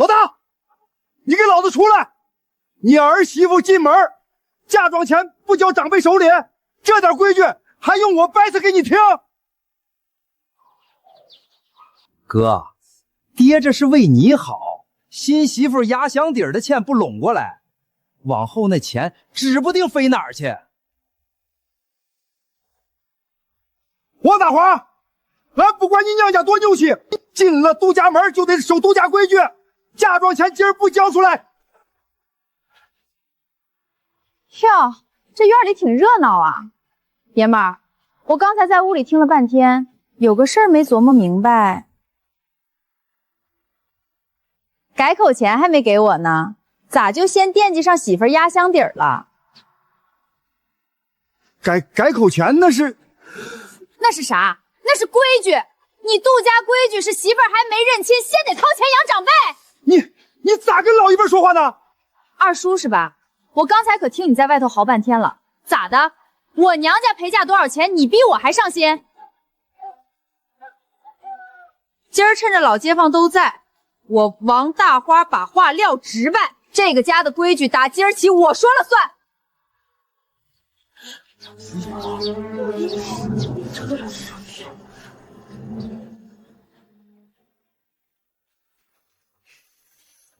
老大，你给老子出来！你儿媳妇进门，嫁妆钱不交长辈手里，这点规矩还用我掰扯给你听？哥，爹这是为你好，新媳妇压箱底的钱不拢过来，往后那钱指不定飞哪儿去。王大华，俺不管你娘家多牛气，进了杜家门就得守杜家规矩，嫁妆钱今儿不交出来。哟，这院里挺热闹啊。爷们儿，我刚才在屋里听了半天，有个事儿没琢磨明白。改口钱还没给我呢，咋就先惦记上媳妇压箱底了？改口钱那是啥？那是规矩。你杜家规矩是媳妇儿还没认亲，先得掏钱养长辈。你咋跟老一辈说话呢？二叔是吧？我刚才可听你在外头嚎半天了，咋的？我娘家陪嫁多少钱，你比我还上心？今儿趁着老街坊都在，我王大花把话撂直白，这个家的规矩打今儿起我说了算。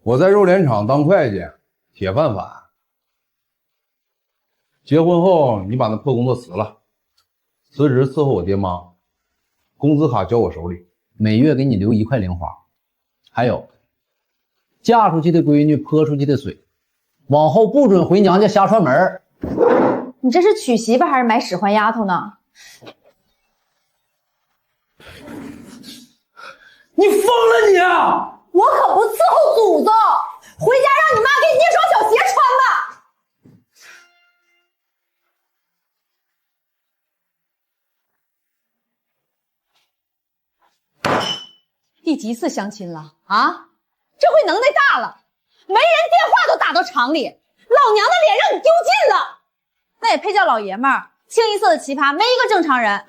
我在肉联厂当会计，铁饭碗。结婚后，你把那破工作辞了，辞职伺候我爹妈，工资卡交我手里，每月给你留1块零花。还有，嫁出去的闺女泼出去的水，往后不准回娘家瞎串门。你这是娶媳妇还是买使唤丫头呢？你疯了你啊！我可不伺候祖宗，回家让你妈给你捏双小鞋穿吧。第几次相亲了啊？这回能耐大了，没人电话都打到厂里，老娘的脸让你丢尽了。那也配叫老爷们儿？清一色的奇葩，没一个正常人。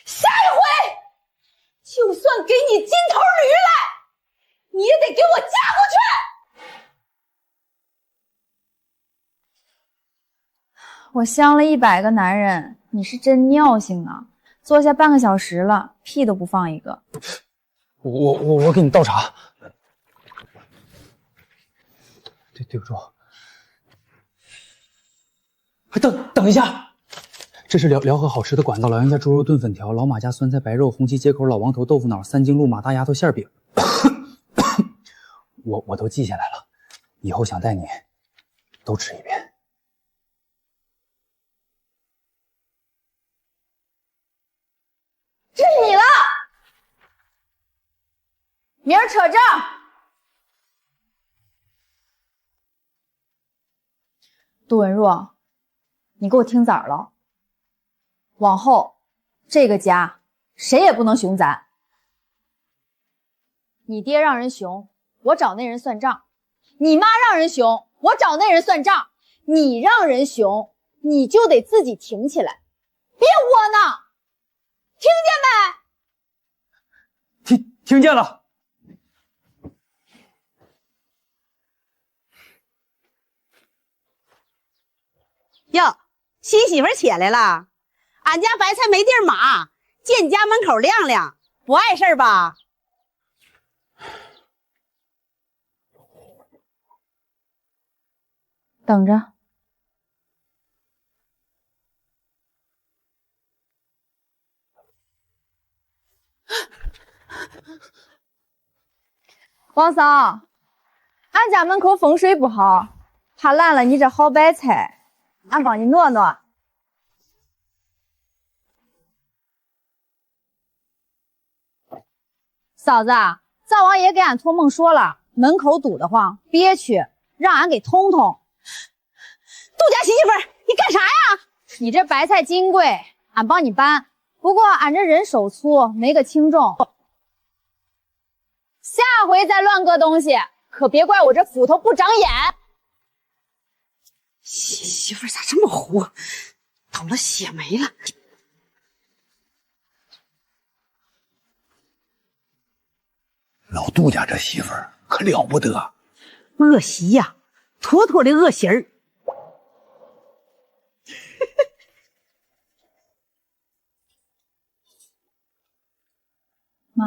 下一回，就算给你金头驴来，你也得给我嫁过去。我相了100个男人，你是真尿性啊！坐下半个小时了，屁都不放一个。我给你倒茶。对不住。等一下，这是辽河好吃的馆子，老杨家猪肉炖粉条，老马家酸菜白肉，红旗街口老王头豆腐脑，三京路马大丫头馅饼。我都记下来了，以后想带你都吃一遍。是你了，明儿扯证。杜文若，你给我听咋了？往后这个家谁也不能熊咱。你爹让人熊，我找那人算账；你妈让人熊，我找那人算账。你让人熊，你就得自己挺起来，别窝囊。听见没？听见了。哟，新媳妇起来了，俺家白菜没地儿码，借你家门口晾晾，不碍事儿吧？等着。王嫂，俺家门口风水不好，怕烂了你这好白菜，俺帮你挪挪。嫂子，灶王爷给俺托梦说了，门口堵得慌，别去，让俺给通通。杜家新媳妇，你干啥呀？你这白菜金贵，俺帮你搬，不过俺这人手粗，没个轻重。下回再乱搁东西，可别怪我这斧头不长眼。新媳妇咋这么糊？倒了血霉了。老杜家这媳妇儿可了不得，恶习呀，妥妥的恶习儿。妈，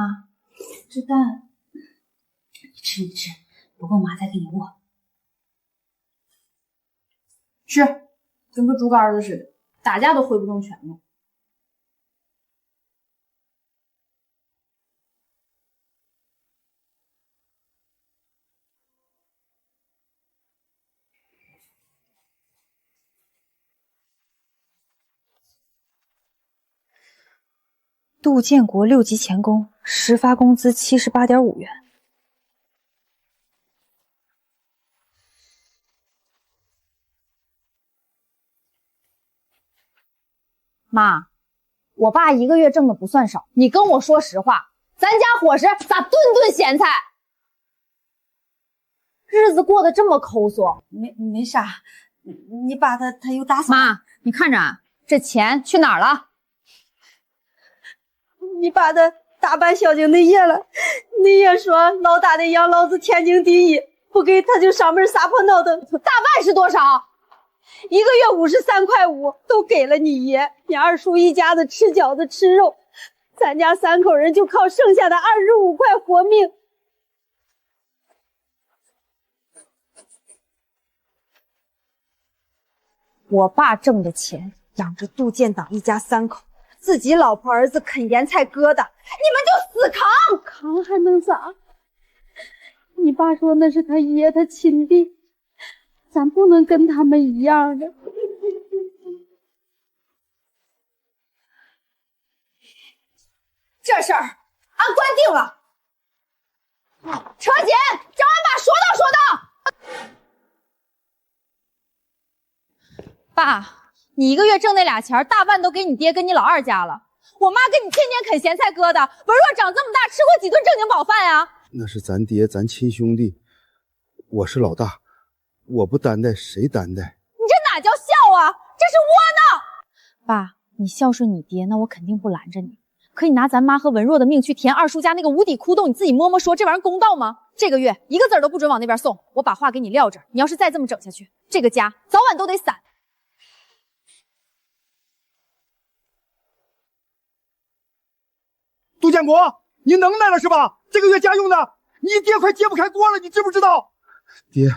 这蛋你吃，不够妈再给你握。吃，跟个猪肝子似的，打架都挥不动拳头。杜建国6级钳工，实发工资78.5元。妈，我爸1个月挣的不算少，你跟我说实话，咱家伙食咋顿顿咸菜？日子过得这么抠搜。没啥，你爸他又打扫。妈，你看着啊，这钱去哪儿了？你爸他打扮孝敬那爷了，那爷说老大的养老子天经地义，不给他就上门撒泼闹腾。大半是多少？1个月53.5块，都给了你爷。你二叔一家子吃饺子吃肉，咱家3口人就靠剩下的25块活命。我爸挣的钱养着杜建党一家3口，自己老婆儿子啃盐菜疙瘩，你们就死扛！扛还能咋？你爸说那是他爷他亲弟，咱不能跟他们一样的。这事儿俺官定了。车姐，找俺爸说道说道。爸，你1个月挣那俩钱，大半都给你爹跟你老二家了。我妈跟你天天啃咸菜疙瘩，文若长这么大吃过几顿正经饱饭呀？那是咱爹，咱亲兄弟，我是老大，我不担待谁担待？你这哪叫孝啊？这是窝囊！爸，你孝顺你爹，那我肯定不拦着你。可你拿咱妈和文若的命去填二叔家那个无底窟窿，你自己摸摸说，这玩意儿公道吗？这个月1个字都不准往那边送，我把话给你撂这儿。你要是再这么整下去，这个家早晚都得散。杜建国，你能耐了是吧？这个月家用的，你爹快揭不开锅了，你知不知道？爹，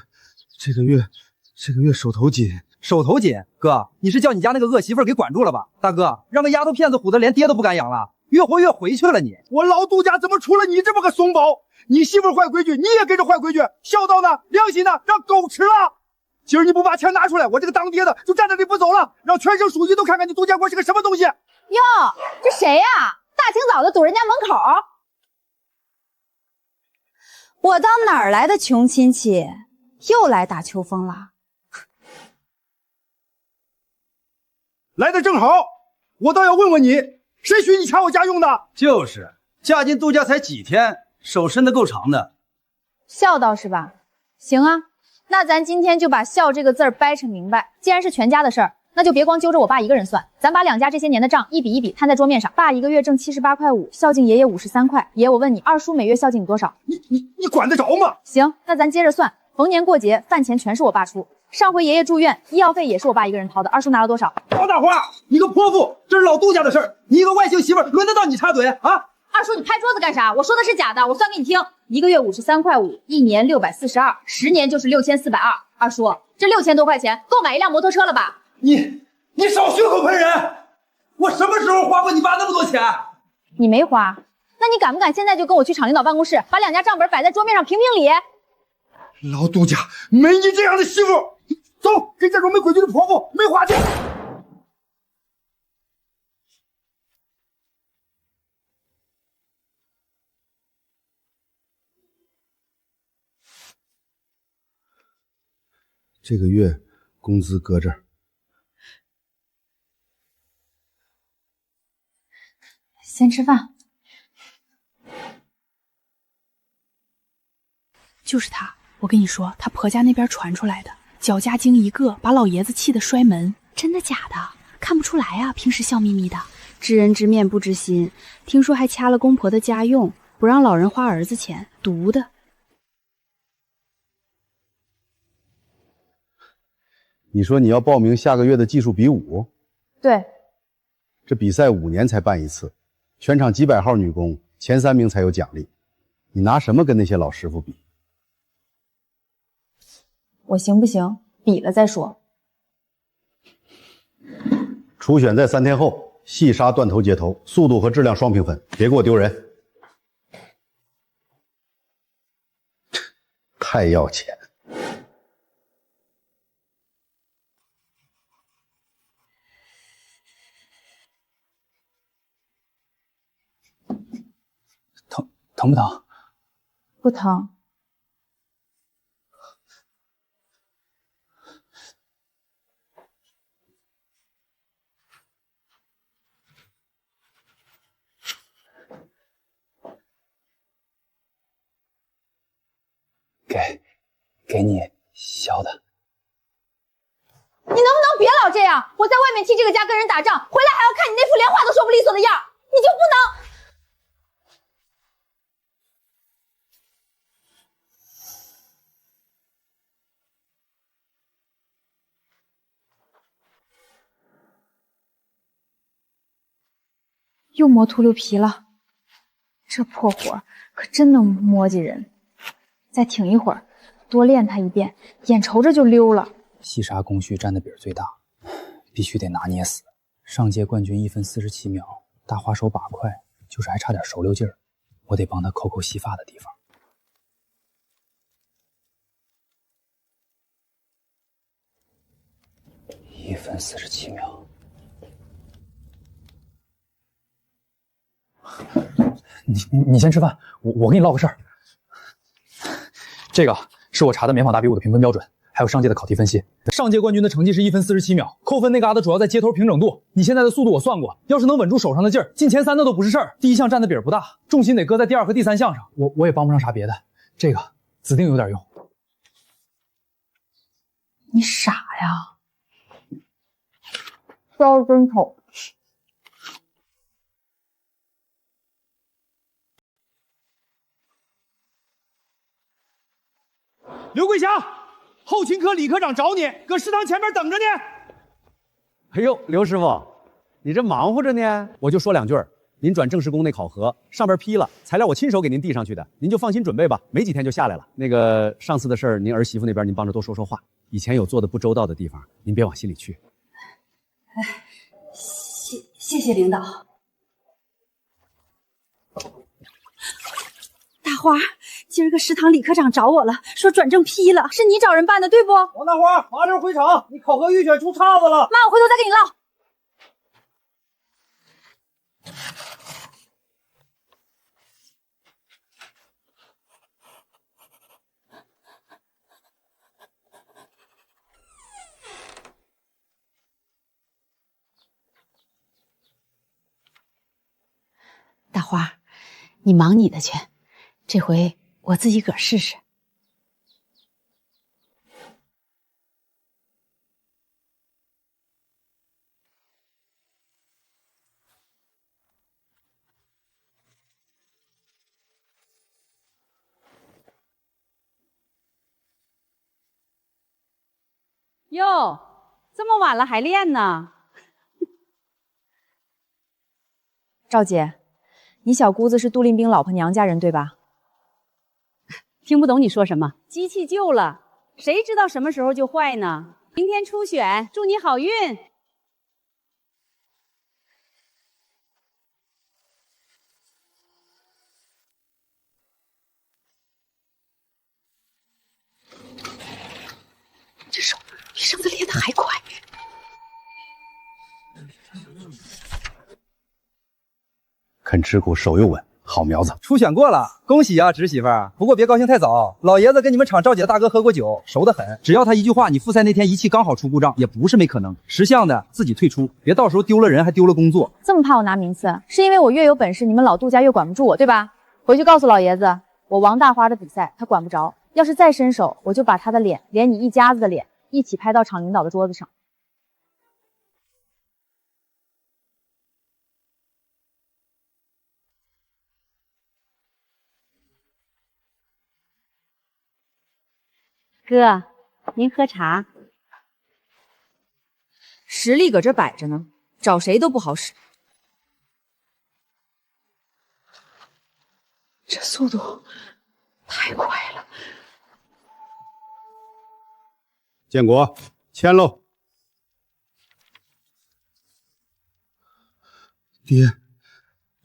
这个月手头紧。手头紧，哥，你是叫你家那个恶媳妇给管住了吧？大哥，让个丫头片子唬得连爹都不敢养了，越活越回去了你。我老杜家怎么出了你这么个怂宝？你媳妇坏规矩，你也跟着坏规矩，孝道呢，良心呢，让狗吃了。今儿你不把钱拿出来，我这个当爹的就站这里不走了，让全省书记都看看你杜建国是个什么东西。哟，这谁呀？大清早的堵人家门口。我当哪儿来的穷亲戚，又来打秋风了？来的正好，我倒要问问你，谁许你抢我家用的？就是，嫁进杜家才几天，手伸得够长的。孝道是吧？行啊，那咱今天就把孝这个字儿掰扯明白。既然是全家的事儿，那就别光揪着我爸一个人算，咱把两家这些年的账一笔一笔摊在桌面上。爸1个月挣78.5块，孝敬爷爷53块。爷，我问你，二叔每月孝敬你多少？你管得着吗？行，那咱接着算，逢年过节饭钱全是我爸出。上回爷爷住院，医药费也是我爸一个人掏的。二叔拿了多少？王大花，你个泼妇，这是老杜家的事儿，你一个外姓媳妇儿，轮得到你插嘴啊？二叔，你拍桌子干啥？我说的是假的，我算给你听。1个月53.5块，1年642，10年就是6420。二叔，这6000多块钱够买一辆摩托车了吧？你少血口喷人！我什么时候花过你爸那么多钱？你没花，那你敢不敢现在就跟我去厂领导办公室，把两家账本摆在桌面上评评理？老杜家没你这样的媳妇，走，跟这种没规矩的泼妇没话讲。这个月工资搁这儿。先吃饭。就是他，我跟你说，他婆家那边传出来的，脚家精一个，把老爷子气得摔门。真的假的？看不出来啊，平时笑眯眯的。知人知面不知心，听说还掐了公婆的家用，不让老人花儿子钱，毒的。你说你要报名下个月的技术比武？对，这比赛5年才办一次，全场几百号女工，前3名才有奖励。你拿什么跟那些老师傅比？我行不行？比了再说。初选在3天后，细杀断头截头，速度和质量双评分，别给我丢人。太要钱。疼不疼？不疼。给你小的。你能不能别老这样？我在外面替这个家跟人打仗，回来还要看你那副连话都说不利索的样儿，你就不能？又磨秃噜皮了，这破活可真能磨叽人。再挺一会儿，多练他一遍，眼瞅着就溜了。细沙工序占的比儿最大，必须得拿捏死。上届冠军1分47秒，大花手把快，就是还差点手溜劲儿，我得帮他抠抠细发的地方。1分47秒。你先吃饭，我跟你唠个事儿。这个是我查的棉纺大比武的评分标准，还有上届的考题分析。上届冠军的成绩是1分47秒，扣分那嘎达主要在接头平整度。你现在的速度我算过，要是能稳住手上的劲儿，进前3的都不是事儿。第一项占的比儿不大，重心得搁在第2和第3项上。我也帮不上啥别的，这个指定有点用。你傻呀？挑得真丑。刘桂霞，后勤科李科长找你，搁食堂前面等着呢。哎呦，刘师傅，你这忙活着呢。我就说2句儿，您转正式工那考核上边批了，材料我亲手给您递上去的，您就放心准备吧，没几天就下来了。那个上次的事儿，您儿媳妇那边您帮着多说说话，以前有做的不周到的地方，您别往心里去。谢谢领导。大花，今儿个食堂李科长找我了，说转正批了，是你找人办的对不？王大花，马上回厂，你考核预选出岔子了。妈，我回头再跟你唠。大花，你忙你的去，这回我自己个儿试试。哟，这么晚了还练呢？赵姐，你小姑子是杜令兵老婆娘家人对吧？听不懂你说什么。机器旧了，谁知道什么时候就坏呢？明天初选，祝你好运。这手比上次练的还快。肯吃苦，手又稳，好苗子。初选过了，恭喜啊，侄媳妇儿。不过别高兴太早，老爷子跟你们厂赵姐的大哥喝过酒，熟得很。只要他一句话，你复赛那天仪器刚好出故障，也不是没可能。识相的自己退出，别到时候丢了人还丢了工作。这么怕我拿名次，是因为我越有本事，你们老杜家越管不住我，对吧？回去告诉老爷子，我王大花的比赛他管不着，要是再伸手，我就把他的脸连你一家子的脸一起拍到厂领导的桌子上。哥，您喝茶。实力搁这摆着呢，找谁都不好使。这速度太快了。建国，签喽。爹，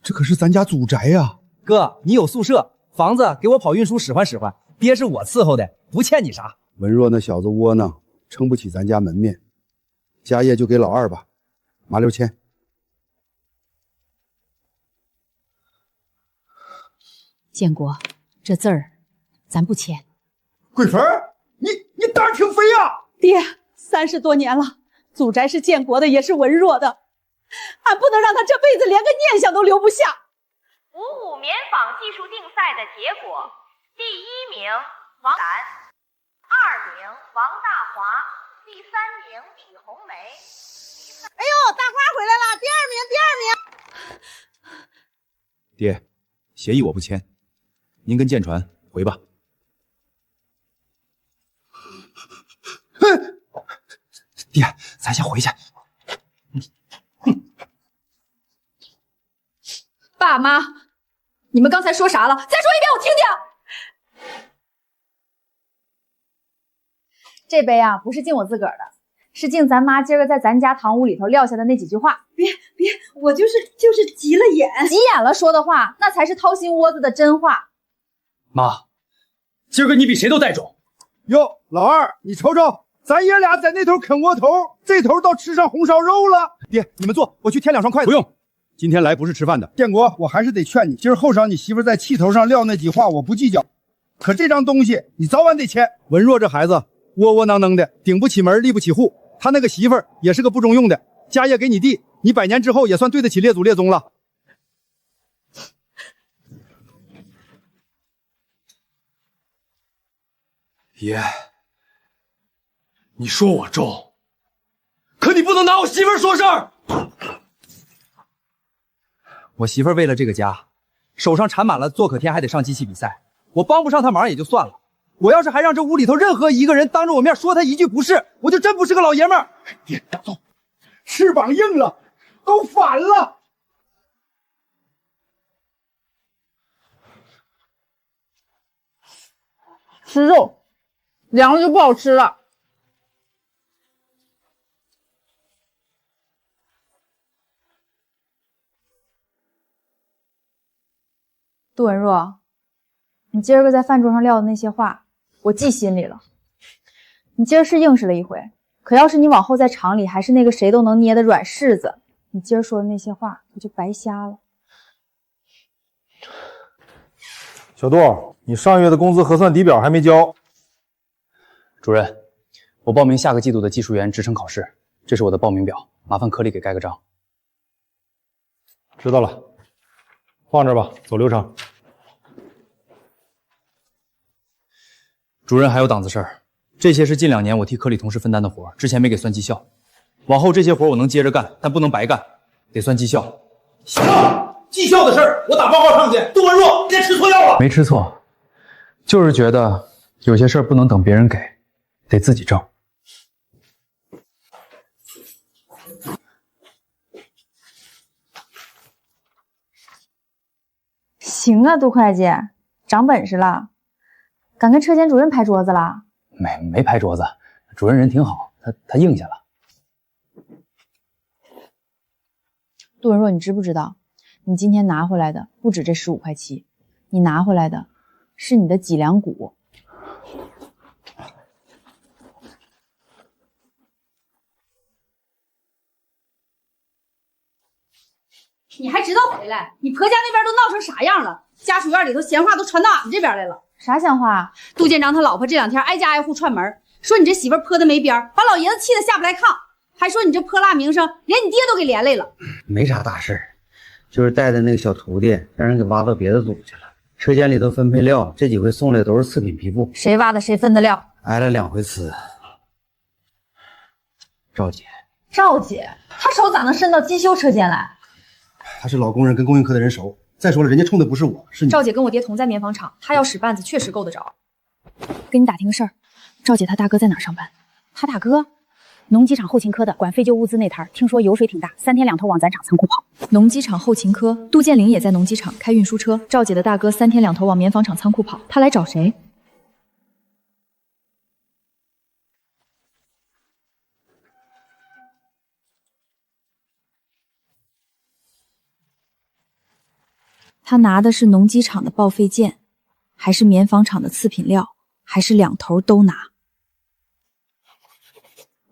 这可是咱家祖宅呀！哥，你有宿舍，房子给我跑运输使唤使唤，爹是我伺候的，不欠你啥。文若那小子窝囊，撑不起咱家门面，家业就给老二吧。麻溜签。建国，这字儿咱不签。桂芬，你胆儿挺肥呀！爹，30多年了，祖宅是建国的，也是文若的，俺不能让他这辈子连个念想都留不下。55棉纺技术竞赛的结果，第1名王楠，2名王大华，第3名李红梅。哎呦，大花回来了，第2名，第2名。爹，协议我不签，您跟舰船回吧。爹，咱先回去。爸妈，你们刚才说啥了？再说一遍，我听听。这杯啊，不是敬我自个儿的，是敬咱妈今儿个在咱家堂屋里头撂下的那几句话。别，我就是急了眼，急眼了说的话，那才是掏心窝子的真话。妈，今儿个你比谁都带种。哟，老二，你瞅瞅，咱爷俩在那头啃窝头，这头倒吃上红烧肉了。爹，你们坐，我去添2双筷子。不用，今天来不是吃饭的。建国，我还是得劝你，今儿后晌你媳妇在气头上撂那几话，我不计较。可这张东西你早晚得签。文若这孩子窝窝囊囊的，顶不起门，立不起户。他那个媳妇儿也是个不中用的，家业给你弟，你100年之后也算对得起列祖列宗了。爷，你说我重，可你不能拿我媳妇儿说事儿。我媳妇儿为了这个家，手上缠满了做可天，还得上机器比赛。我帮不上她忙也就算了，我要是还让这屋里头任何一个人当着我面说她一句不是，我就真不是个老爷们儿。爹，走，翅膀硬了，都反了。吃肉，凉了就不好吃了。杜文若，你今儿个在饭桌上撂的那些话，我记心里了。你今儿是应试了一回，可要是你往后在厂里还是那个谁都能捏的软柿子，你今儿说的那些话可就白瞎了。小杜，你上月的工资核算底表还没交。主任，我报名下个季度的技术员职称考试，这是我的报名表，麻烦科里给盖个章。知道了，放这吧，走流程。主任还有档子事儿，这些是近2年我替科里同事分担的活，之前没给算绩效。往后这些活我能接着干，但不能白干，得算绩效。行了，绩效的事儿我打报告上去。杜文若，别吃错药了。没吃错，就是觉得有些事儿不能等别人给，得自己挣。行啊，杜会计，长本事了，敢跟车间主任拍桌子了？没拍桌子，主任人挺好，他应下了。杜文若，你知不知道，你今天拿回来的不止这15块7，你拿回来的是你的脊梁骨。你还知道回来？你婆家那边都闹成啥样了？家属院里头闲话都传到俺们这边来了。啥闲话？杜舰长他老婆这2天挨家挨户串门，说你这媳妇泼的没边，把老爷子气得下不来炕，还说你这泼辣名声连你爹都给连累了。没啥大事儿，就是带的那个小徒弟让人给挖到别的组去了。车间里头分配料，这几回送来的都是次品皮肤。谁挖的谁分的料？挨了2回呲。赵姐，赵姐，她手咋能伸到机修车间来？他是老工人，跟供应科的人熟。再说了，人家冲的不是我，是你。赵姐跟我爹同在棉纺厂，她要使绊子确实够得着。跟你打听个事儿，赵姐她大哥在哪儿上班？他大哥，农机厂后勤科的，管废旧物资那摊儿，听说油水挺大，3天2头往咱厂仓库跑。农机厂后勤科，杜建林也在农机厂开运输车。赵姐的大哥3天2头往棉纺厂仓库跑，他来找谁？他拿的是农机厂的报废件，还是棉纺厂的次品料，还是2头都拿？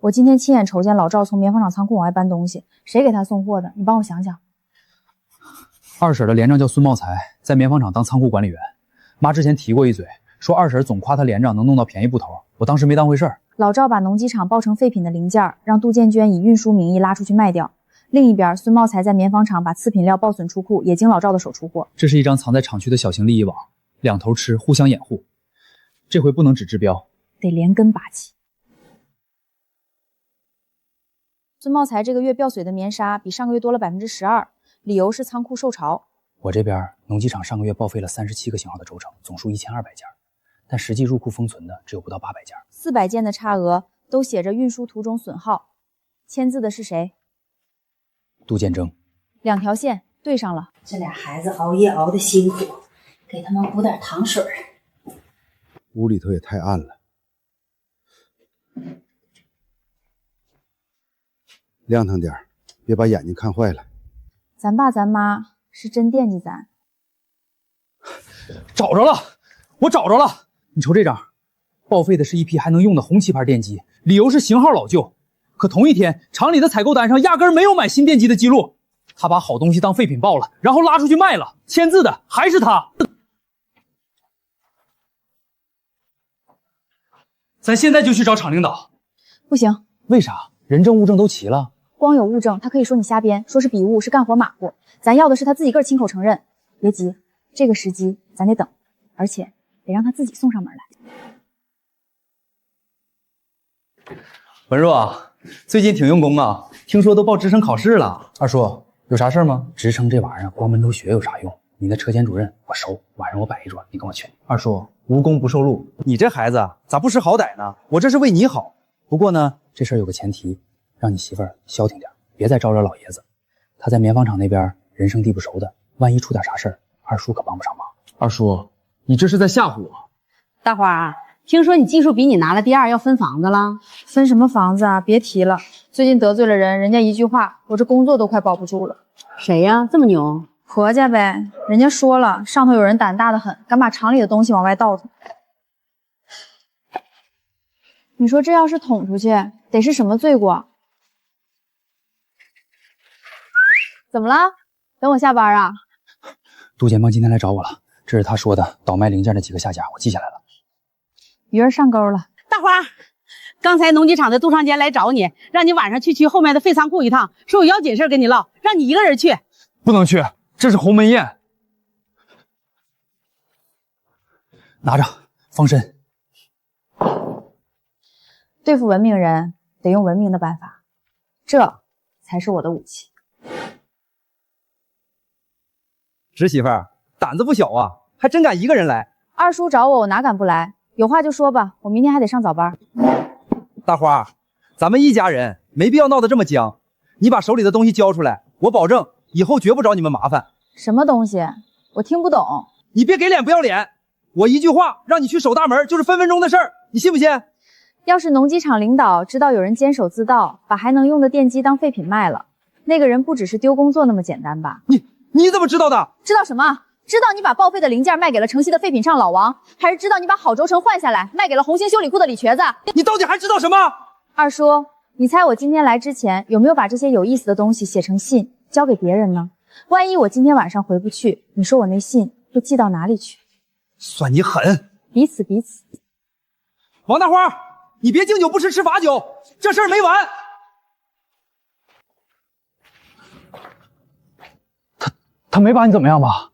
我今天亲眼瞅见老赵从棉纺厂仓库往外搬东西，谁给他送货的？你帮我想想。二婶的连长叫孙茂才，在棉纺厂当仓库管理员。妈之前提过一嘴，说二婶总夸他连长能弄到便宜布头，我当时没当回事儿。老赵把农机厂包成废品的零件，让杜建娟以运输名义拉出去卖掉。另一边，孙茂才在棉纺厂把次品料报损出库，也经老赵的手出货。这是一张藏在厂区的小型利益网，2头吃，互相掩护。这回不能只治标，得连根拔起。孙茂才这个月吊水的棉纱比上个月多了12%，理由是仓库受潮。我这边农机厂上个月报废了37个型号的轴承，总数1200件，但实际入库封存的只有不到800件。400件的差额都写着运输途中损耗，签字的是谁？杜建征。2条线对上了。这俩孩子熬夜熬得辛苦，给他们补点糖水。屋里头也太暗了，亮堂点，别把眼睛看坏了。咱爸咱妈是真惦记咱。找着了，我找着了！你瞅这张，报废的是一批还能用的红旗牌电机，理由是型号老旧。可同一天，厂里的采购单上压根没有买新电机的记录。他把好东西当废品报了，然后拉出去卖了，签字的还是他。咱现在就去找厂领导。不行，为啥？人证物证都齐了。光有物证，他可以说你瞎编，说是笔误，是干活马虎。咱要的是他自己个儿亲口承认。别急，这个时机咱得等，而且得让他自己送上门来。文若，最近挺用功啊，听说都报职称考试了。二叔，有啥事吗？职称这玩意儿，光闷头学有啥用？你那车间主任我熟，晚上我摆一桌，你跟我去。二叔，无功不受禄，你这孩子咋不识好歹呢？我这是为你好。不过呢，这事儿有个前提，让你媳妇儿消停点，别再招惹老爷子。他在棉纺厂那边人生地不熟的，万一出点啥事儿，二叔可帮不上忙。二叔，你这是在吓唬我。大花，听说你技术比你拿了第2，要分房子了？分什么房子啊？别提了，最近得罪了人，人家一句话，我这工作都快保不住了。谁呀？这么牛？婆家呗，人家说了，上头有人胆大的很，敢把厂里的东西往外倒腾。你说这要是捅出去，得是什么罪过？怎么了？等我下班啊？杜建邦今天来找我了，这是他说的倒卖零件的几个下家，我记下来了。鱼儿上钩了。大花，刚才农机厂的杜长坚来找你，让你晚上去区后面的废仓库一趟，说有要紧事跟你唠，让你一个人去。不能去，这是鸿门宴。拿着，防身。对付文明人，得用文明的办法，这才是我的武器。侄媳妇儿胆子不小啊，还真敢一个人来。二叔找我，我哪敢不来？有话就说吧，我明天还得上早班。大花，咱们一家人没必要闹得这么僵。你把手里的东西交出来，我保证以后绝不找你们麻烦。什么东西？我听不懂。你别给脸不要脸，我一句话让你去守大门，就是分分钟的事儿，你信不信？要是农机厂领导知道有人监守自盗，把还能用的电机当废品卖了，那个人不只是丢工作那么简单吧？你怎么知道的？知道什么？知道你把报废的零件卖给了城西的废品上老王，还是知道你把好轴承换下来卖给了红星修理库的李瘸子？你到底还知道什么？二叔，你猜我今天来之前有没有把这些有意思的东西写成信交给别人呢？万一我今天晚上回不去，你说我那信会寄到哪里去？算你狠！彼此彼此。王大花，你别敬酒不吃吃罚酒，这事儿没完。他没把你怎么样吧？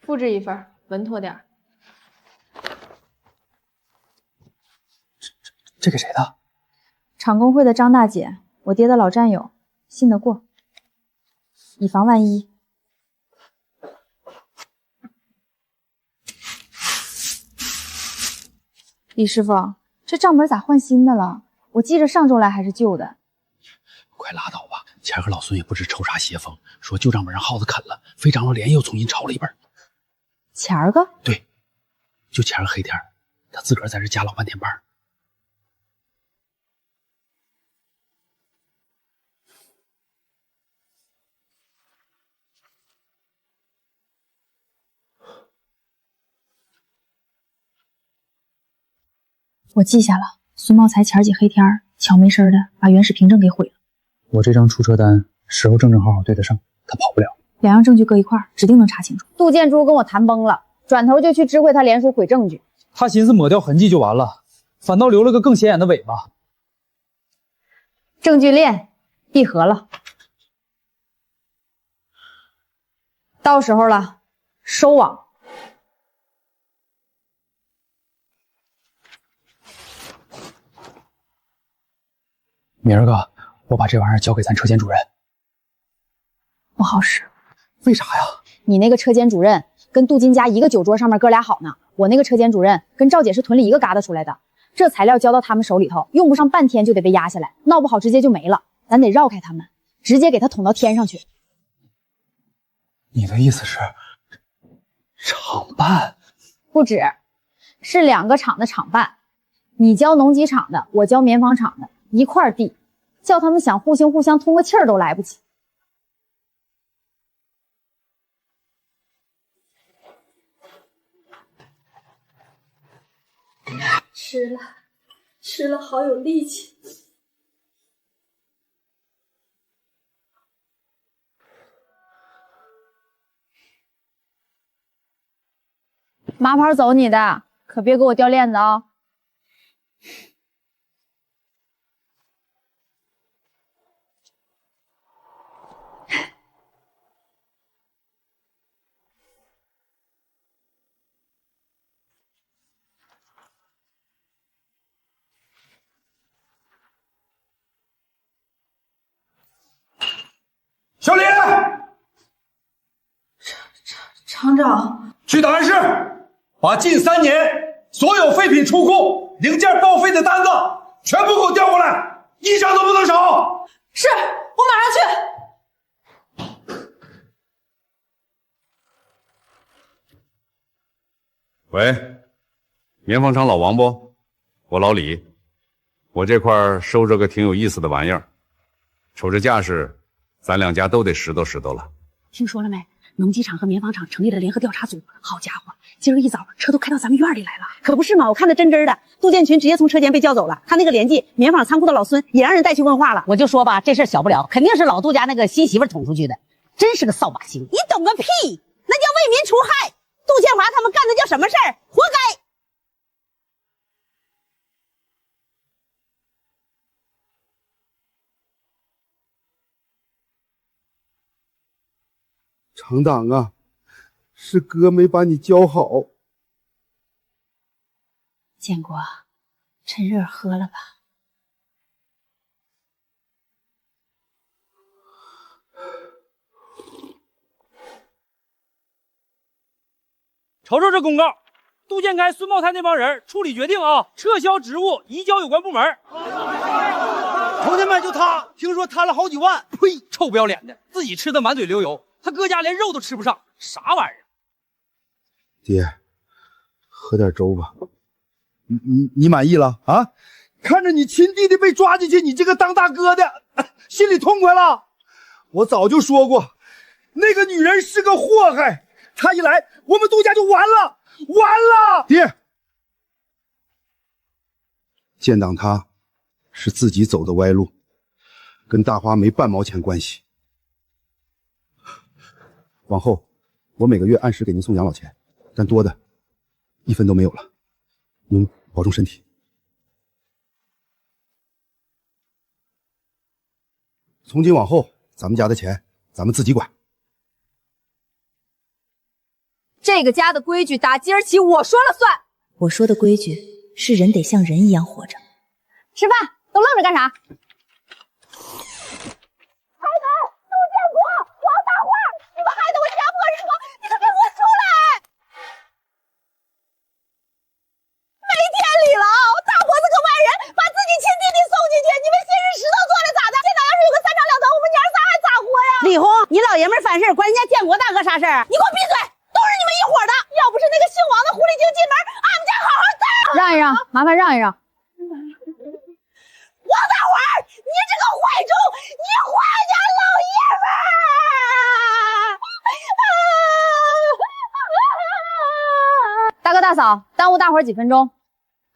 复制一份，稳妥点。这给谁的？厂工会的张大姐，我爹的老战友，信得过，以防万一。李师傅，这账本咋换新的了？我记着上周来还是旧的。快拉倒吧！前儿个老孙也不知抽啥邪风，说旧账本让耗子啃了，非长老连又重新抄了一本。前儿个？对，就前儿个黑天，他自个儿在这加老半天班。我记下了，孙茂才前儿几黑天悄没声的把原始凭证给毁了。我这张出车单时候正正好好对得上，他跑不了。两样证据搁一块儿，指定能查清楚。杜建珠跟我谈崩了，转头就去知会他联署毁证据。他寻思抹掉痕迹就完了，反倒留了个更显眼的尾巴。证据链闭合了，到时候了，收网。明儿个，我把这玩意儿交给咱车间主任。不好使。为啥呀？你那个车间主任跟杜金家一个酒桌上面哥俩好呢，我那个车间主任跟赵姐是屯里一个疙瘩出来的。这材料交到他们手里头，用不上半天就得被压下来，闹不好直接就没了。咱得绕开他们，直接给他捅到天上去。你的意思是，厂办？不止，是2个厂的厂办。你交农机厂的，我交棉纺厂的，一块地，叫他们想互相通个气儿都来不及。吃了，好有力气。马跑走你的，可别给我掉链子啊！小李，厂长，去档案室，把近3年所有废品出库、零件报废的单子全部给我调过来，一张都不能少。是，我马上去。喂，棉纺厂老王不？我老李，我这块收着个挺有意思的玩意儿，瞅这架势，咱2家都得拾掇了。听说了没？农机厂和棉纺厂成立了联合调查组。好家伙，今儿一早车都开到咱们院里来了。可不是嘛，我看得真的。杜建群直接从车间被叫走了，他那个联系棉纺仓库的老孙也让人带去问话了。我就说吧，这事儿小不了，肯定是老杜家那个新媳妇捅出去的，真是个扫把星。你懂个屁！那叫为民除害。杜建华他们干的叫什么事儿？活该！厂长啊，是哥没把你教好。建国，趁热喝了吧。瞅瞅这公告，杜建开、孙茂才那帮人处理决定啊，撤销职务，移交有关部门。头天卖就他，听说贪了好几万。呸！臭不要脸的，自己吃的满嘴流油，他哥家连肉都吃不上，啥玩意儿？爹，喝点粥吧。你满意了啊？看着你亲弟弟被抓进去，你这个当大哥的心里痛快了。我早就说过，那个女人是个祸害，她一来，我们杜家就完了，完了。爹，建党他是自己走的歪路，跟大花没半毛钱关系。往后我每个月按时给您送养老钱，但多的1分都没有了。您保重身体。从今往后，咱们家的钱咱们自己管。这个家的规矩打今儿起我说了算。我说的规矩是人得像人一样活着，吃饭，都愣着干啥？海南、杜建国、王大花，你们害得我家破人亡，你们给我出来！没天理了！大婆子个外人，把自己亲弟弟送进去，你们心是石头做的咋的？现在要是有个三长两短，我们娘仨还咋活呀？李红，你老爷们犯事，关人家建国大哥啥事儿？你给我闭嘴！都是你们一伙的！要不是那个姓王的狐狸精进门，俺们家好好待。让一让，麻烦让一让。王大花，你这个坏种，你坏俺家老爷们儿！大哥大嫂，耽误大伙儿几分钟，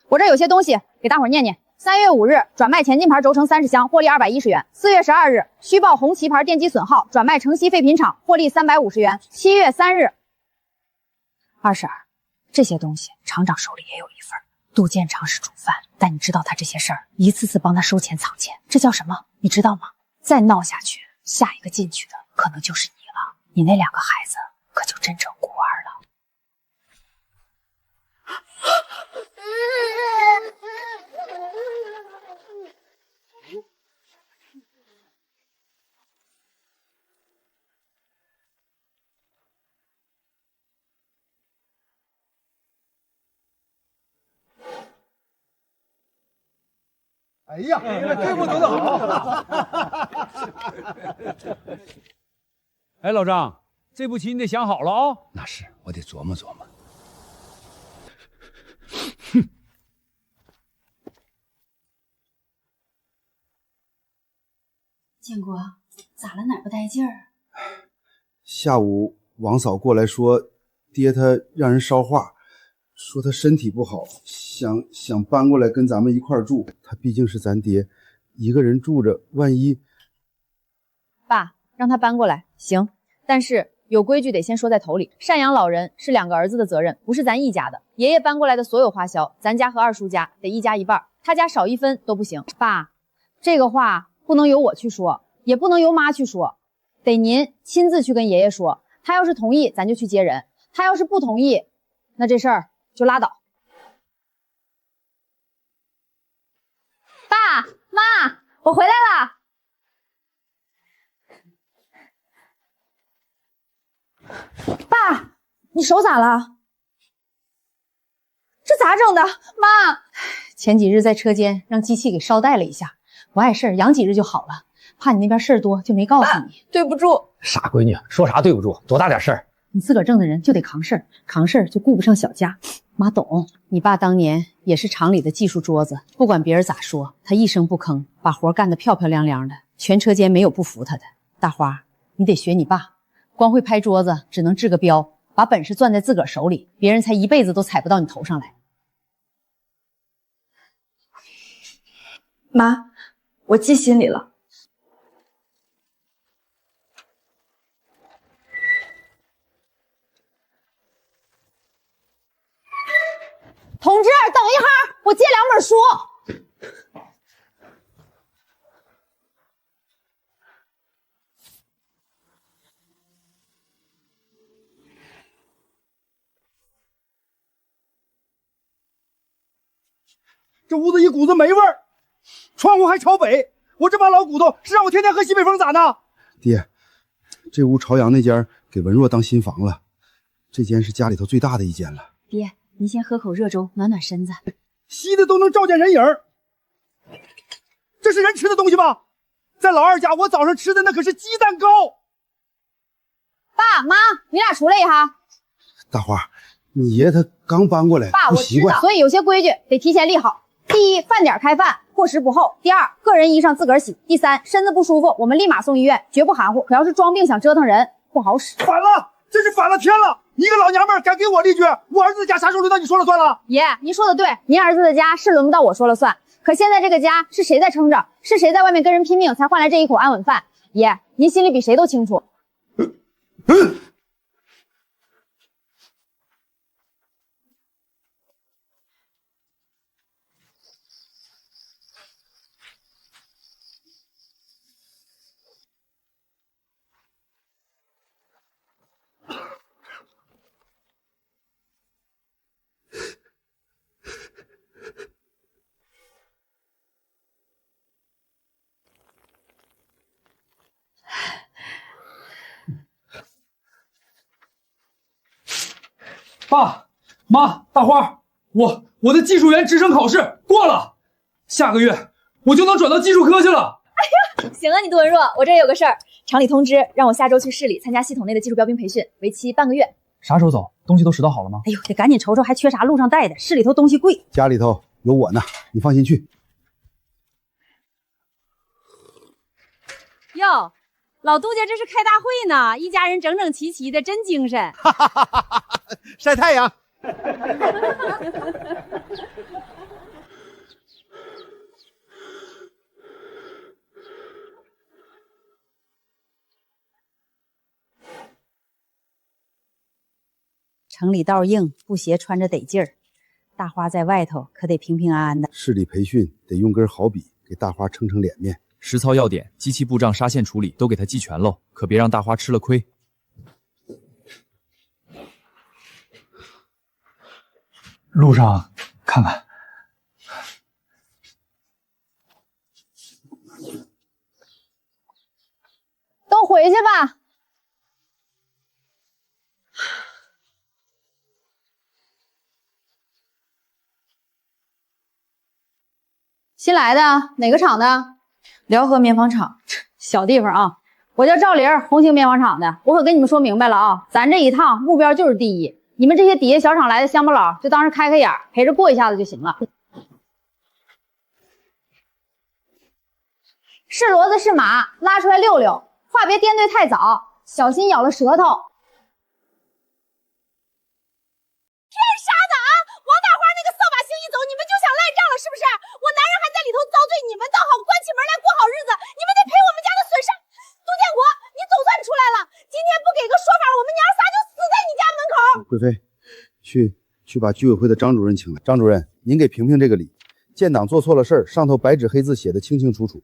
我这有些东西给大伙儿念念。3月5日转卖前进牌轴承30箱，获利210元。4月12日虚报红旗牌电机损耗，转卖城西废品厂，获利350元。7月3日，二婶儿，这些东西厂长手里也有一份。杜建长是主犯，但你知道他这些事儿，一次次帮他收钱藏钱，这叫什么？你知道吗？再闹下去，下一个进去的可能就是你了。你那2个孩子可就真成孤儿了。哎呀，这步走得好！哎，老张，这步棋你得想好了啊。那是，我得琢磨琢磨。建国，咋了？哪儿不带劲儿？下午王嫂过来说，爹他让人捎话，说他身体不好，想搬过来跟咱们一块儿住。他毕竟是咱爹，一个人住着，万一……爸，让他搬过来，行，但是有规矩得先说在头里。赡养老人是2个儿子的责任，不是咱一家的。爷爷搬过来的所有花销，咱家和二叔家得一家一半，他家少1分都不行。爸，这个话不能由我去说，也不能由妈去说，得您亲自去跟爷爷说。他要是同意，咱就去接人；他要是不同意，那这事儿就拉倒。爸妈，我回来了。爸，你手咋了？这咋整的？妈，前几日在车间让机器给捎带了一下，不碍事儿，养几日就好了。怕你那边事儿多，就没告诉你。对不住。傻闺女，说啥对不住？多大点事儿？你自个儿挣的人就得扛事儿，扛事儿就顾不上小家。妈懂，你爸当年也是厂里的技术桌子，不管别人咋说，他一声不吭，把活干得漂漂亮亮的，全车间没有不服他的。大花，你得学你爸，光会拍桌子只能治个标，把本事攥在自个儿手里，别人才一辈子都踩不到你头上来。妈，我记心里了。同志，等一下，我借2本书。这屋子一股子霉味儿，窗户还朝北，我这把老骨头是让我天天喝西北风咋的？爹，这屋朝阳那间给文若当新房了，这间是家里头最大的一间了。爹，您先喝口热粥，暖暖身子。吸的都能照见人影儿，这是人吃的东西吗？在老二家，我早上吃的那可是鸡蛋糕。爸妈，你俩出来一下。大花，你爷他刚搬过来，爸，不习惯，所以有些规矩得提前立好。第一，饭点开饭，过时不候。第二，个人衣裳自个儿洗。第三，身子不舒服，我们立马送医院，绝不含糊。可要是装病想折腾人，不好使。反了，真是反了天了！一个老娘们儿敢给我立句，我儿子的家啥时候轮到你说了算了？爷，您说的对，您儿子的家是轮不到我说了算。可现在这个家是谁在撑着？是谁在外面跟人拼命才换来这一口安稳饭？爷，您心里比谁都清楚。爸妈，大花，我的技术员职称考试过了，下个月我就能转到技术科去了。哎呀，行啊，你杜文若，我这也有个事儿，厂里通知让我下周去市里参加系统内的技术标兵培训，为期半个月。啥时候走？东西都拾到好了吗？哎呦，得赶紧瞅瞅还缺啥路上带的，市里头东西贵。家里头有我呢，你放心去。哟，老杜家这是开大会呢，一家人整整齐齐的，真精神。晒太阳。城里道硬，布鞋穿着得劲儿。大花在外头可得平平安安的。市里培训得用根好笔给大花撑撑脸面。实操要点、机器布障、纱线处理都给他记全喽，可别让大花吃了亏。路上看看。都回去吧。新来的，哪个厂的？辽河棉纺厂，小地方啊。我叫赵玲，红星棉纺厂的。我可跟你们说明白了啊，咱这一趟目标就是第一。你们这些底下小厂来的乡巴佬，就当是开开眼，陪着过一下子就行了。是骡子是马，拉出来溜溜，话别颠兑太早，小心咬了舌头。骗啥的啊！王大花那个扫把星一走，你们就想赖账了是不是？我男人还在里头遭罪，你们倒好，关起门来过好日子，你们得赔我们家的损失。杜建国，你总算出来了，今天不给个说法，我们娘仨就死在你家门口。贵妃，去把居委会的张主任请来。张主任，您给萍萍这个礼，建党做错了事儿，上头白纸黑字写的清清楚楚。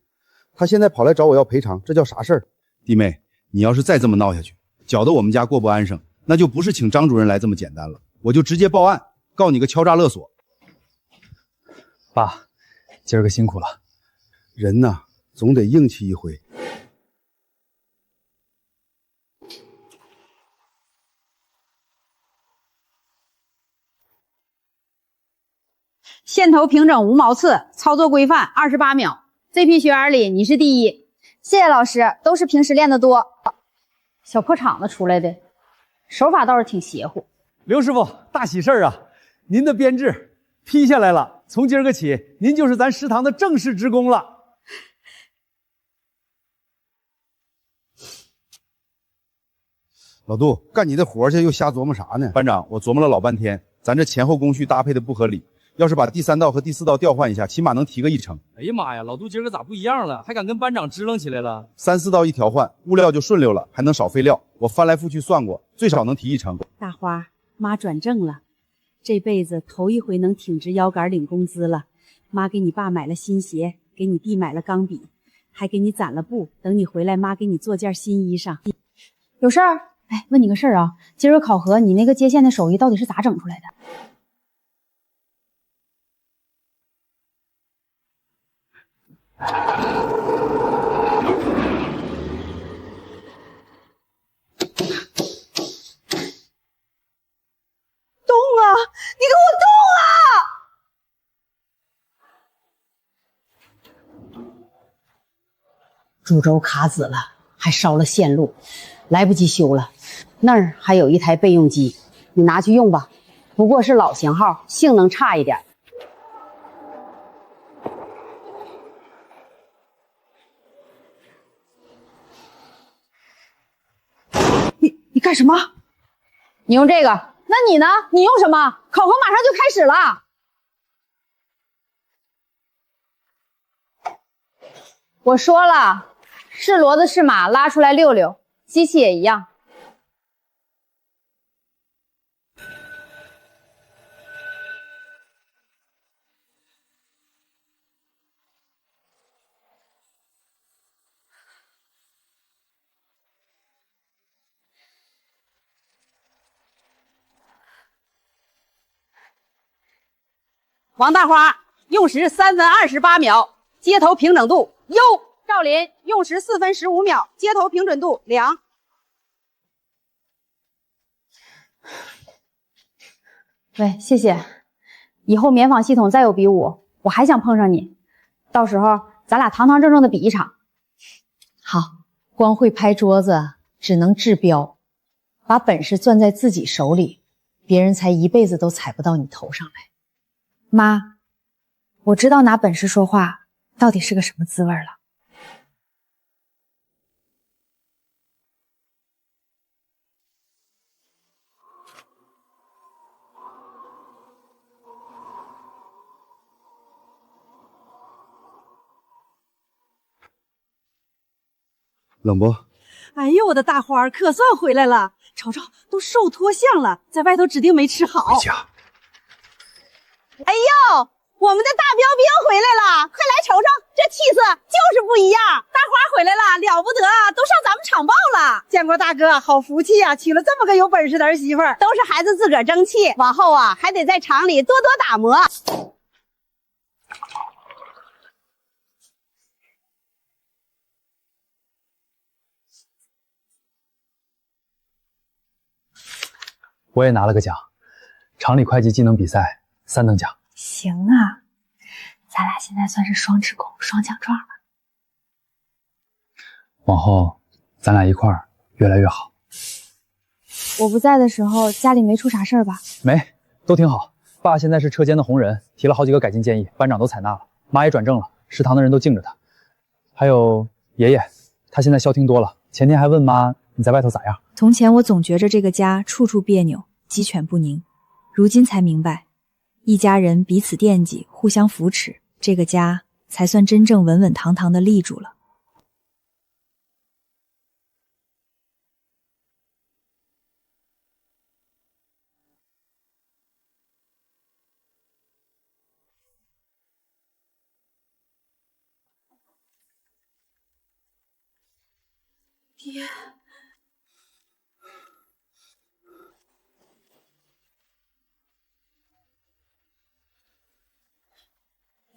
他现在跑来找我要赔偿，这叫啥事儿？弟妹，你要是再这么闹下去，搅得我们家过不安生，那就不是请张主任来这么简单了，我就直接报案，告你个敲诈勒索。爸，今儿个辛苦了。人呐，总得硬气一回。线头平整无毛刺，操作规范，28秒。这批学员里你是第一。谢谢老师，都是平时练得多。小破厂子出来的，手法倒是挺邪乎。刘师傅，大喜事儿啊！您的编制批下来了，从今儿个起，您就是咱食堂的正式职工了。老杜，干你的活去又瞎琢磨啥呢？班长，我琢磨了老半天，咱这前后工序搭配的不合理，要是把第3道和第4道调换一下，起码能提个1成。哎呀妈呀，老杜今儿个咋不一样了？还敢跟班长支棱起来了？3、4道一调换，物料就顺溜了，还能少废料。我翻来覆去算过，最少能提1成。大花，妈转正了，这辈子头一回能挺直腰杆领工资了。妈给你爸买了新鞋，给你弟买了钢笔，还给你攒了布，等你回来，妈给你做件新衣裳。有事儿？哎，问你个事儿啊，今儿考核你那个接线的手艺到底是咋整出来的？动啊！你给我动啊！株洲卡死了，还烧了线路，来不及修了。那儿还有一台备用机，你拿去用吧。不过是老型号，性能差一点。你干什么？你用这个，那你呢？你用什么？考核马上就开始了。我说了，是骡子是马，拉出来溜溜，机器也一样。王大花用时3分28秒，接头平整度优。赵林用时4分15秒，接头平准度良。喂，谢谢。以后棉纺系统再有比武，我还想碰上你，到时候咱俩堂堂正正的比一场。好，光会拍桌子只能治标，把本事攥在自己手里，别人才一辈子都踩不到你头上来。妈，我知道拿本事说话到底是个什么滋味了。冷不？哎呦，我的大花可算回来了！瞅瞅，都瘦脱相了，在外头指定没吃好。回家。哎呦，我们的大标兵回来了，快来瞅瞅，这气色就是不一样。大花回来了，了不得，都上咱们厂报了。建国大哥，好福气呀，娶了这么个有本事的儿媳妇儿，都是孩子自个儿争气。往后啊，还得在厂里多多打磨。我也拿了个奖，厂里会计技能比赛3等奖。行啊，咱俩现在算是双吃狗双奖状了。往后咱俩一块儿越来越好。我不在的时候，家里没出啥事儿吧？没，都挺好。爸现在是车间的红人，提了好几个改进建议，班长都采纳了。妈也转正了，食堂的人都敬着他。还有爷爷，他现在消停多了，前天还问妈你在外头咋样。从前我总觉着这个家处处别扭，鸡犬不宁，如今才明白，一家人彼此惦记，互相扶持，这个家才算真正稳稳堂堂的立住了。爹。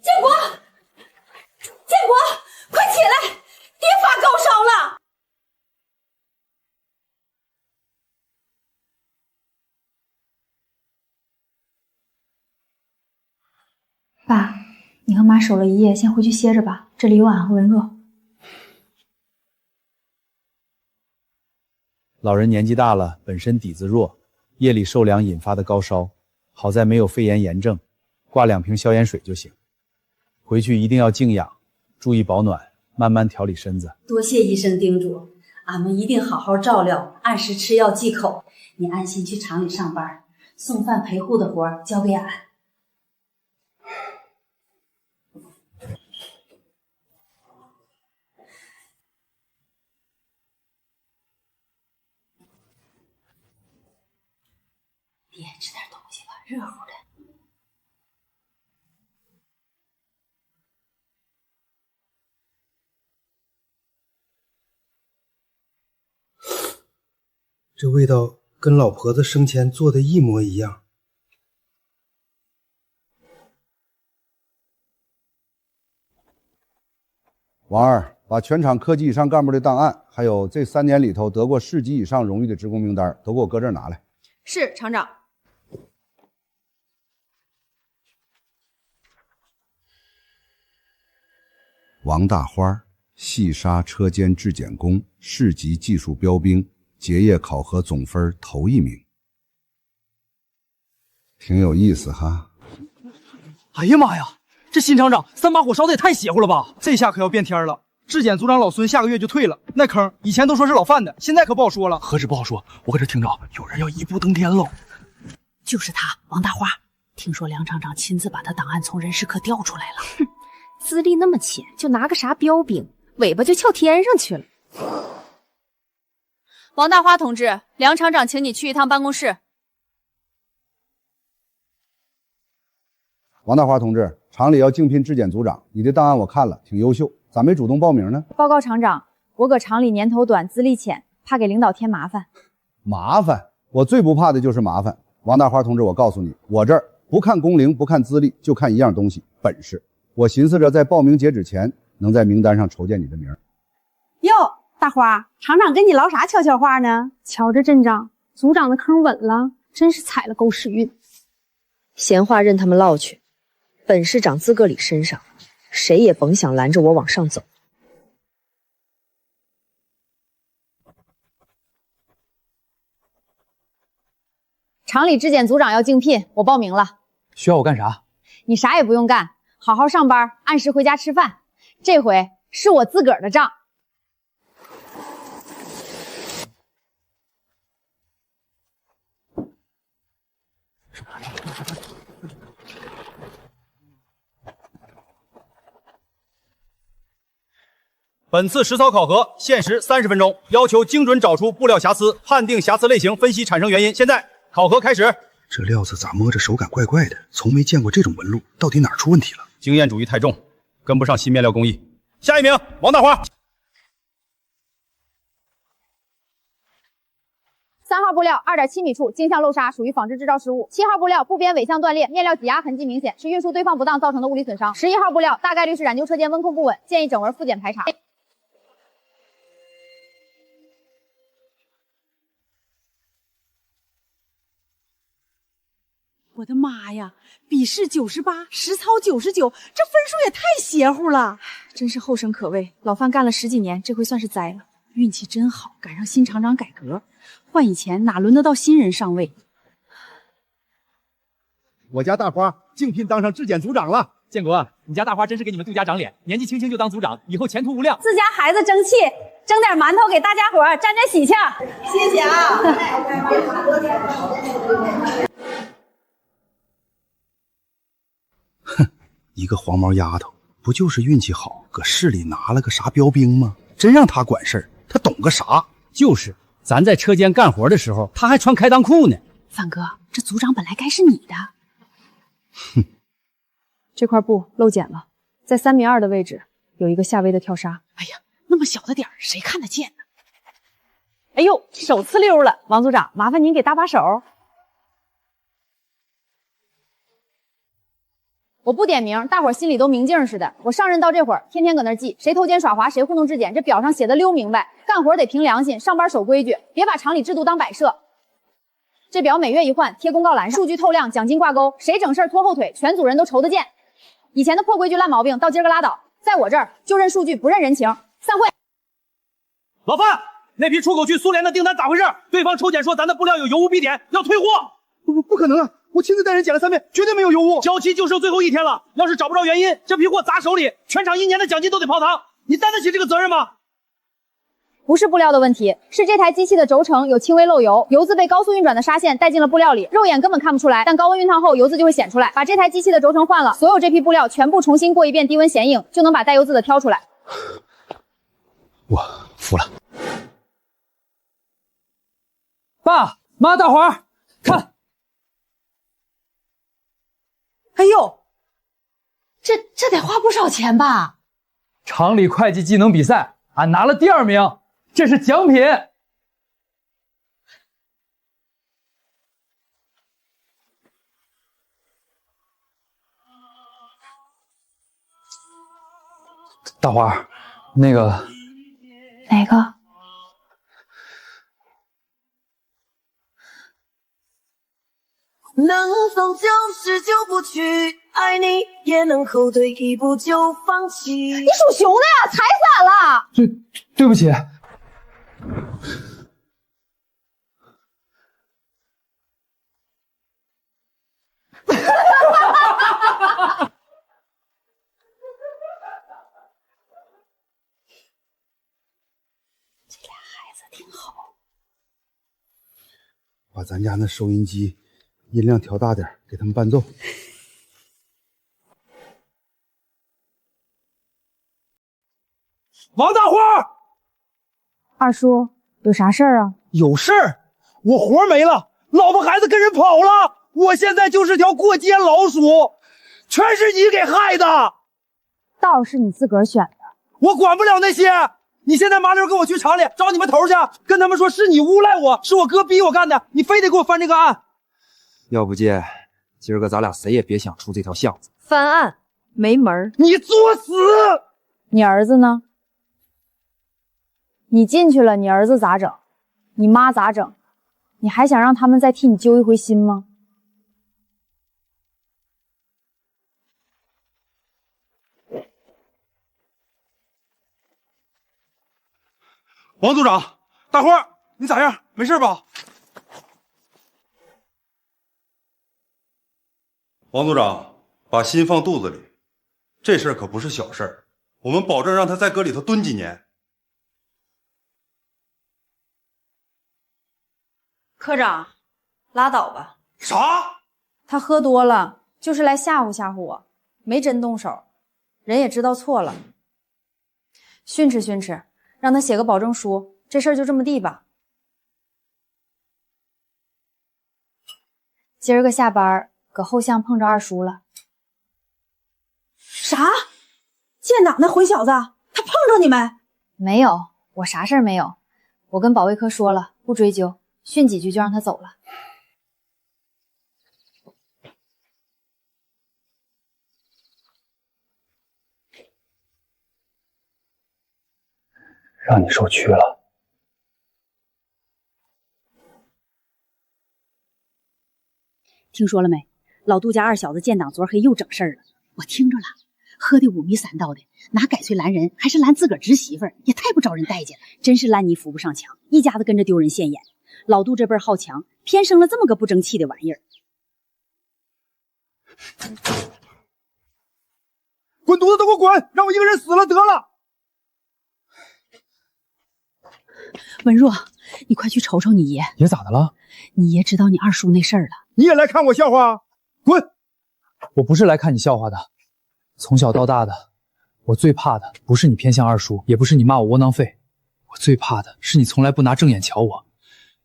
建国，建国，快起来！爹发高烧了。爸，你和妈守了一夜，先回去歇着吧，这里有俺和文若。老人年纪大了，本身底子弱，夜里受凉引发的高烧，好在没有肺炎炎症，挂2瓶消炎水就行。回去一定要静养，注意保暖，慢慢调理身子。多谢医生叮嘱，俺们一定好好照料，按时吃药忌口。你安心去厂里上班，送饭陪护的活交给俺。爹，吃点东西吧，热乎的。这味道跟老婆子生前做的一模一样。王二，把全厂科级以上干部的档案，还有这3年里头得过市级以上荣誉的职工名单，都给我搁这儿拿来。是厂长。王大花，细纱车间质检工，市级技术标兵，结业考核总分头1名，挺有意思哈。哎呀妈呀，这新厂长3把火烧的也太邪乎了吧！这下可要变天了。质检组长老孙下个月就退了，那坑以前都说是老范的，现在可不好说了。何止不好说，我搁这听着有人要一步登天喽。就是他，王大花。听说梁厂长亲自把他档案从人事科调出来了。哼，资历那么浅，就拿个啥标兵，尾巴就翘天上去了。王大花同志，梁厂长请你去一趟办公室。王大花同志，厂里要竞聘质检组长，你的档案我看了，挺优秀，咋没主动报名呢？报告厂长，我搁厂里年头短，资历浅，怕给领导添麻烦。麻烦？我最不怕的就是麻烦。王大花同志，我告诉你，我这儿不看工龄，不看资历，就看一样东西，本事。我寻思着在报名截止前，能在名单上瞅见你的名。哟，大花，厂长跟你唠啥悄悄话呢？瞧着镇长，组长的坑稳了，真是踩了狗屎运。闲话任他们唠去，本事长自个里身上，谁也甭想拦着我往上走。厂里质检组长要竞聘，我报名了。需要我干啥？你啥也不用干，好好上班，按时回家吃饭。这回是我自个儿的账。本次实操考核限时30分钟，要求精准找出布料瑕疵，判定瑕疵类型，分析产生原因。现在考核开始。这料子咋摸着手感怪怪的？从没见过这种纹路，到底哪儿出问题了？经验主义太重，跟不上新面料工艺。下一名，王大花。 3号布料2.7米处径向漏沙，属于纺织制造失误。7号布料布边尾向断裂，面料挤压痕迹明显，是运输堆放不当造成的物理损伤。11号布料大概率是染丢车间温控不稳，建议整纹复检排查。我的妈呀！笔试98，实操99，这分数也太邪乎了！真是后生可畏，老范干了10几年，这回算是栽了。运气真好，赶上新厂长改革，换以前哪轮得到新人上位？我家大花竞聘当上质检组长了。建国，你家大花真是给你们杜家长脸，年纪轻轻就当组长，以后前途无量。自家孩子争气，蒸点馒头给大家伙沾沾喜庆。谢谢啊。一个黄毛丫头，不就是运气好，搁市里拿了个啥标兵吗？真让他管事儿，他懂个啥？就是咱在车间干活的时候，他还穿开裆裤呢。范哥，这组长本来该是你的。哼，这块布漏剪了，在3米2的位置有一个夏威的跳纱。哎呀，那么小的点儿，谁看得见呢？哎呦，手呲溜了，王组长，麻烦您给搭把手。我不点名，大伙儿心里都明镜似的。我上任到这会儿，天天搁那儿记谁偷奸耍滑，谁糊弄质检，这表上写的溜明白。干活得凭良心，上班守规矩，别把厂里制度当摆设。这表每月一换，贴公告栏上，数据透亮，奖金挂钩，谁整事儿拖后腿，全组人都瞅得见。以前的破规矩烂毛病，到今儿个拉倒，在我这儿就认数据，不认人情。散会。老范，那批出口去苏联的订单咋回事？对方抽检说咱的布料有油污逼点，要退货。不可能啊！我亲自带人检了3遍，绝对没有油污。交期就剩最后1天了，要是找不着原因，这批货砸手里，全厂1年的奖金都得泡汤。你担得起这个责任吗？不是布料的问题，是这台机器的轴承有轻微漏油，油渍被高速运转的纱线带进了布料里，肉眼根本看不出来，但高温熨烫后油渍就会显出来。把这台机器的轴承换了，所有这批布料全部重新过一遍低温显影，就能把带油渍的挑出来。我服了。爸妈，大伙儿看。哎呦，这得花不少钱吧？厂里会计技能比赛，俺拿了第2名，这是奖品。大花，那个哪个？能否就是就不去爱你，也能后退一步就放弃。你属熊的呀，踩散了。对不起。这俩孩子挺好。把咱家那收音机音量调大点，给他们伴奏。王大花，二叔有啥事儿啊？有事儿，我活没了，老婆孩子跟人跑了，我现在就是条过街老鼠，全是你给害的。道是你自个儿选的，我管不了那些。你现在麻溜跟我去厂里找你们头去，跟他们说是你诬赖我，是我哥逼我干的，你非得给我翻这个案。要不介，今儿个咱俩谁也别想出这条巷子。翻案没门儿！你作死！你儿子呢？你进去了，你儿子咋整？你妈咋整？你还想让他们再替你揪一回心吗？王组长，大花，你咋样？没事吧？王组长，把心放肚子里，这事儿可不是小事儿，我们保证让他在搁里头蹲几年。科长，拉倒吧。啥？他喝多了，就是来吓唬吓唬我，没真动手，人也知道错了。训斥训斥，让他写个保证书，这事儿就这么地吧。今儿个下班搁后巷碰着二叔了。啥？建党那混小子，他碰着你们？没有，我啥事儿没有。我跟保卫科说了，不追究，训几句就让他走了。让你受屈了。听说了没？老杜家二小子建党昨黑又整事儿了，我听着了，喝的五迷三道的，拿改岁拦人，还是拦自个儿侄媳妇儿，也太不招人待见了，真是烂泥扶不上墙，一家子跟着丢人现眼。老杜这辈儿好强，偏生了这么个不争气的玩意儿。滚犊子都给我滚！让我一个人死了得了。文若，你快去瞅瞅你爷。爷咋的了？你爷知道你二叔那事儿了。你也来看我笑话？滚！我不是来看你笑话的。从小到大的，我最怕的不是你偏向二叔，也不是你骂我窝囊废，我最怕的是你从来不拿正眼瞧我，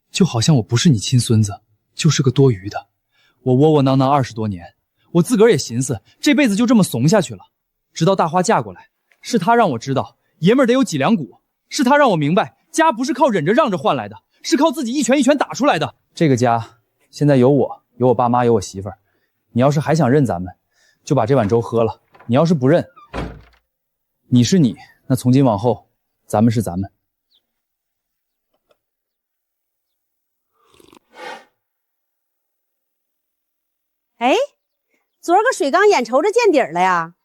就好像我不是你亲孙子，就是个多余的。我窝窝囊囊20多年，我自个儿也寻思这辈子就这么怂下去了。直到大花嫁过来，是她让我知道爷们儿得有脊梁骨，是她让我明白家不是靠忍着让着换来的，是靠自己一拳一拳打出来的。这个家现在有我，有我爸妈，有我媳妇儿。你要是还想认咱们，就把这碗粥喝了。你要是不认，你是你，那从今往后，咱们是咱们。哎，昨儿个水缸眼瞅着见底儿了呀。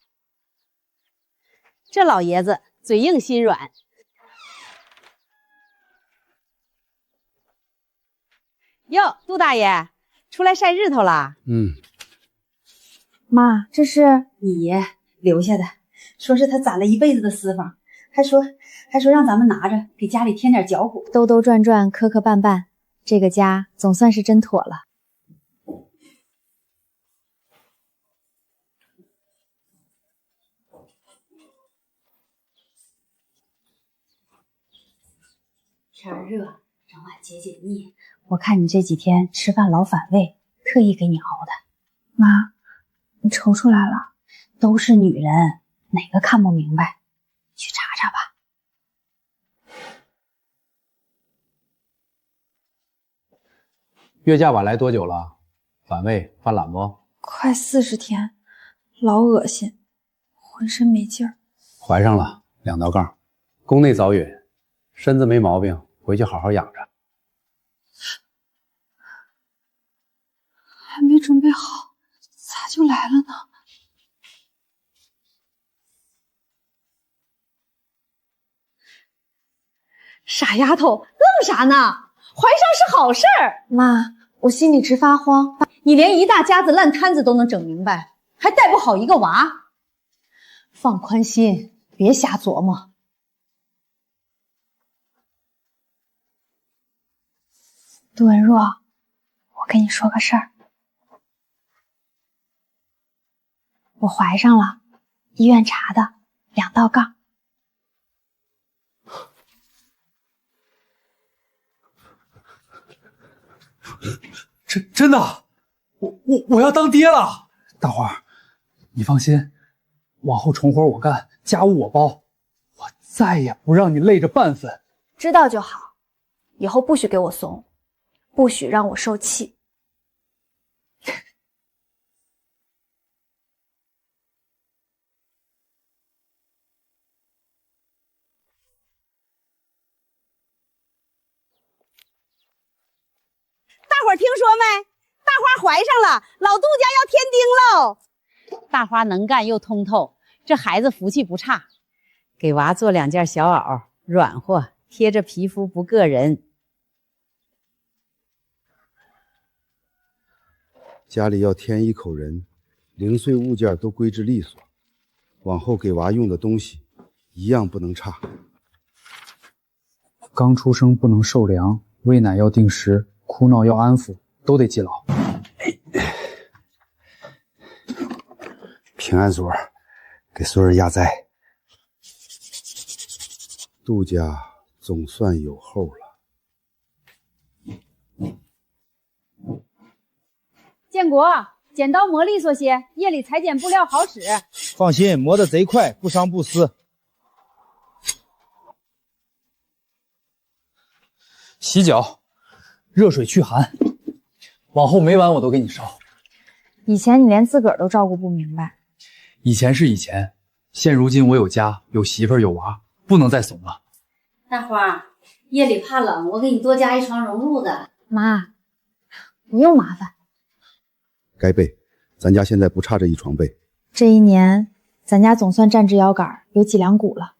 这老爷子嘴硬心软。哟，杜大爷出来晒日头啦？妈，这是你爷留下的，说是他攒了一辈子的私房，还说让咱们拿着给家里添点脚骨。兜兜转转，磕磕绊绊，这个家总算是真妥了。天儿热，整碗解解腻。我看你这几天吃饭老反胃，特意给你熬的。妈，你瞅出来了，都是女人，哪个看不明白？去查查吧。月假晚来多久了？反胃犯懒不？快40天，老恶心，浑身没劲儿。怀上了2道杠，宫内早孕，身子没毛病，回去好好养着。还没准备好，咋就来了呢？傻丫头，愣啥呢？怀上是好事儿。妈，我心里直发慌。你连一大家子烂摊子都能整明白，还带不好一个娃？放宽心，别瞎琢磨。杜文若，我跟你说个事儿，我怀上了，医院查的2道杠。真的，我要当爹了！大花，你放心，往后重活我干，家务我包，我再也不让你累着半分。知道就好，以后不许给我怂，不许让我受气。大伙儿听说没？大花怀上了，老杜家要添丁喽！大花能干又通透，这孩子福气不差，给娃做2件小袄，软和贴着皮肤不硌人。家里要添一口人，零碎物件都归置利索，往后给娃用的东西一样不能差。刚出生不能受凉，喂奶要定时，哭闹要安抚，都得记牢。平安锁给孙儿压寨，杜家总算有后了。建国，剪刀磨利索些，夜里裁剪布料好使。放心，磨得贼快，不伤不撕。洗脚，热水驱寒，往后每晚我都给你烧。以前你连自个儿都照顾不明白。以前是以前，现如今我有家有媳妇儿有娃，不能再怂了。大花，夜里怕冷，我给你多加一床绒褥子。妈，不用麻烦。该被，咱家现在不差这一床被。这一年，咱家总算站直腰杆，有几两谷了。